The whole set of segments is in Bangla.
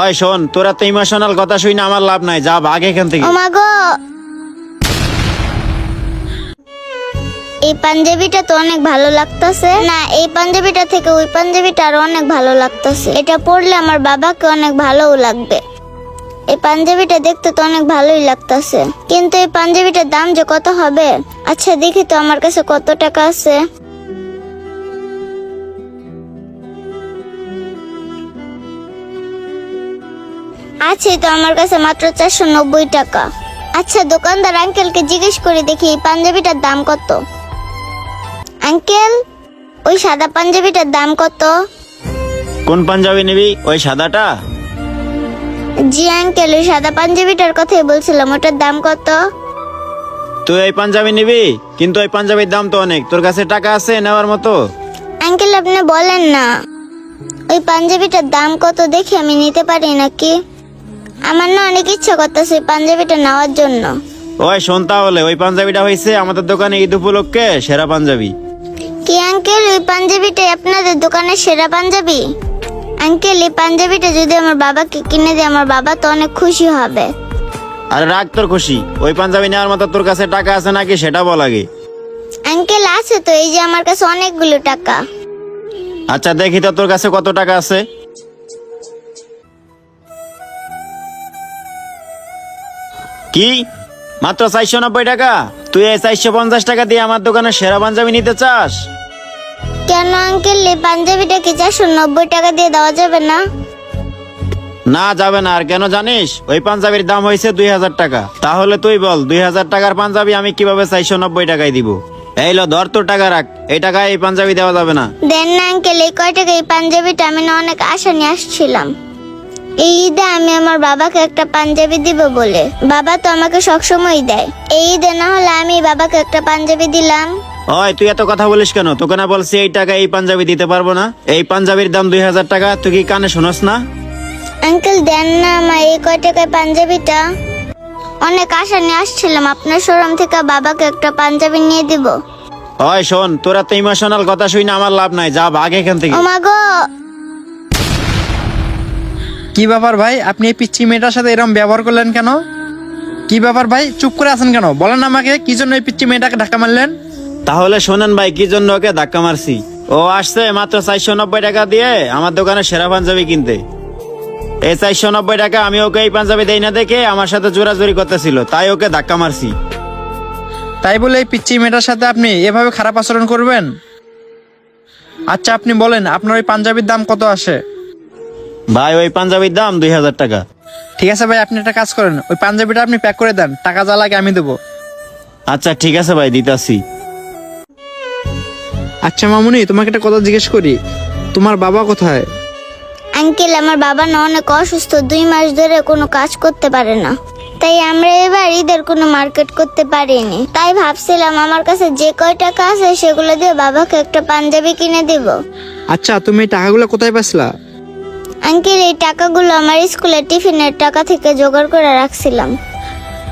ওই শোন, তোরা তো ইমোশনাল কথা শুনে আমার লাভ নাই, যা ভাগ এখান থেকে। ও মা গো, এই পাঞ্জাবিটা তো অনেক ভালো লাগতেছে না, এই পাঞ্জাবিটা থেকে ওই পাঞ্জাবিটা আরো অনেক ভালো লাগতেছে। এটা পরলে আমার বাবাকে অনেক ভালোও লাগবে। এই পাঞ্জাবিটা দেখতে তো অনেক ভালোই লাগতেছে, কিন্তু এই পাঞ্জাবিটার দাম যে কত হবে। আচ্ছা দেখি তো আমার কাছে কত টাকা আছে। আছে তো আমার কাছে মাত্র 490 টাকা। আচ্ছা দোকানদার আঙ্কেলকে জিজ্ঞেস করে দেখি এই পাঞ্জাবিটার দাম কত। আঙ্কেল, ওই সাদা পাঞ্জাবিটার দাম কত? কোন পাঞ্জাবি নিবি? ওই সাদাটা? জি আঙ্কেল, ওই সাদা পাঞ্জাবিটার কথাই বলছিলাম, ওটার দাম কত? তুই এই পাঞ্জাবি নিবি, কিন্তু ওই পাঞ্জাবির দাম তো অনেক। তোর কাছে টাকা আছে নেওয়ার মতো? আঙ্কেল আপনি বলেন না, ওই পাঞ্জাবিটার দাম কত দেখে আমি নিতে পারি নাকি? আমার না অনেক ইচ্ছা করতেছে ওই পাঞ্জাবিটা নেওয়ার জন্য। ওই শোন, তাহলে ওই পাঞ্জাবিটা হয়েছে আমাদের দোকানে ঈদ উপলক্ষে সেরা পাঞ্জাবি। কি আঙ্কেল, ওই পাঞ্জাবিটাই আপনাদের দোকানের সেরা পাঞ্জাবি? আঙ্কেল এই পাঞ্জাবিটা যদি আমার বাবাকে কিনে দেয়, আমার বাবা তো অনেক খুশি হবে। আরে রাগ তোর খুশি, ওই পাঞ্জাবি নেওয়ার মতো তোর কাছে টাকা আছে নাকি সেটা বল আগে। আঙ্কেল আছে তো, এই যে আমার কাছে অনেকগুলো টাকা। আচ্ছা দেখি তো তোর কাছে কত টাকা আছে। কি, মাত্র 490 টাকা? তুই এই 450 টাকা দিয়ে আমার দোকানে সেরা পাঞ্জাবি নিতে চাস? কেন আঙ্কেল, এই পাঞ্জাবিটা কি 490 টাকা দিয়ে দেওয়া যাবে না? না যাবে না। আর কেন জানিস? ওই পাঞ্জাবির দাম হয়েছে 2000 টাকা। তাহলে তুই বল, 2000 টাকার পাঞ্জাবি আমি কিভাবে 490 টাকায় দিব? এই লো ধর, তোর টাকা রাখ, এই টাকায় এই পাঞ্জাবি দেওয়া যাবে না। দেন না আঙ্কেল, এই কয় টাকা এই পাঞ্জাবিটা আমি না অনেক আশা নিয়ে আসছিলাম। এই ঈদে আমি আমার বাবাকে একটা পাঞ্জাবি দিব বলে, বাবা তো আমাকে সবসময় দেয়। এই ঈদে না হলে আমি বাবাকে একটা পাঞ্জাবি দিলাম। ওই তুই এত কথা বলিস কেন? তোকে না বলছি এই টাকা এই পাঞ্জাবি দিতে পারবো না? এই পাঞ্জাবির দাম 2000 টাকা, তুই কি কানে শোনস না? আঙ্কেল দেন না আমার এই কয় টাকায় পাঞ্জাবিটা। অনেক আশা নিয়ে আসছিলাম আপনার শোরুম থেকে বাবাকে একটা পাঞ্জাবি নিয়ে দিব। ওই শোন, তোরা তো ইমোশনাল কথা শুনে আমার লাভ নাই, যা ভাগ এখান থেকে। ও মা গো, কি ব্যাপার ভাই, আপনি এই পিচ্চি মেয়েটার সাথে এরকম ব্যবহার করলেন কেন? কি ব্যাপার ভাই, চুপ করে আছেন কেন? বলেন আমাকে, কি জন্য এই পিচ্চি মেয়েটাকে ধাক্কা মারলেন? তাহলে শোনেন ভাই, কি জন্য ওকে ধাক্কা মারছি। ও আসছে মাত্র 490 টাকা দিয়ে আমার দোকানে সেরা পাঞ্জাবি কিনতে। এই 490 টাকা আমি ওকে এই পাঞ্জাবি দেই না দেখে আমার সাথে জোরাজোরি করতেছিল, তাই ওকে ধাক্কা মারছি। তাই বলে এই পিচ্চি মেয়েটার সাথে আপনি এভাবে খারাপ আচরণ করবেন? আচ্ছা আপনি বলেন, আপনার ওই পাঞ্জাবির দাম কত আসে? ভাই ওই পাঞ্জাবির দাম 2000 টাকা। ঠিক আছে ভাই, আপনি একটা কাজ করেন, ওই পাঞ্জাবিটা আপনি প্যাক করে দেন, টাকা যা লাগে আমি দেবো। আচ্ছা ঠিক আছে ভাই, দিতাছি। আচ্ছা মামুনি, তোমাকে একটা কথা জিজ্ঞেস করি, তোমার বাবা কোথায়? আঙ্কেল আমার বাবা না অনেক অসুস্থ, 2 মাস ধরে কোনো কাজ করতে পারে না। তাই আমরা এবার ঈদের কোনো মার্কেট করতে পারিনি। তাই ভাবছিলাম আমার কাছে যে কয় টাকা আছে সেগুলো দিয়ে বাবাকে একটা পাঞ্জাবি কিনে দিব। আচ্ছা তুমি এই টাকাগুলো কোথায় পাইছিলা? আঙ্কেল এই টাকাগুলো আমার স্কুলের টিফিনের টাকা থেকে জোগাড় করে রাখছিলাম।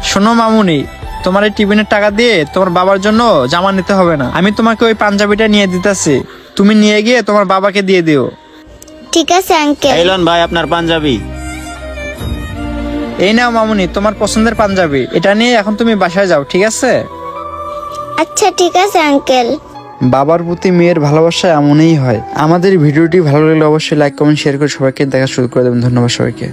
শোনো মামুনি, তোমার এই টিফিনের টাকা দিয়ে তোমার বাবার জন্য জামা নিতে হবে না, আমি তোমাকে ওই পাঞ্জাবিটা নিয়ে দিতেছি, তুমি নিয়ে গিয়ে তোমার বাবাকে দিয়ে দিও। ঠিক আছে আঙ্কেল। এই লন ভাই আপনার পাঞ্জাবি। এই নাও মামুনি, তোমার পছন্দের পাঞ্জাবি, এটা নিয়ে এখন তুমি বাসায় যাও, ঠিক আছে? আচ্ছা ঠিক আছে আঙ্কেল। বাবার প্রতি মেয়ের ভালোবাসা এমনই হয়। আমাদের ভিডিওটি ভালো লাগলে অবশ্যই লাইক কমেন্ট শেয়ার করে সবাইকে দেখা শুরু করে দেবেন। ধন্যবাদ সবাইকে।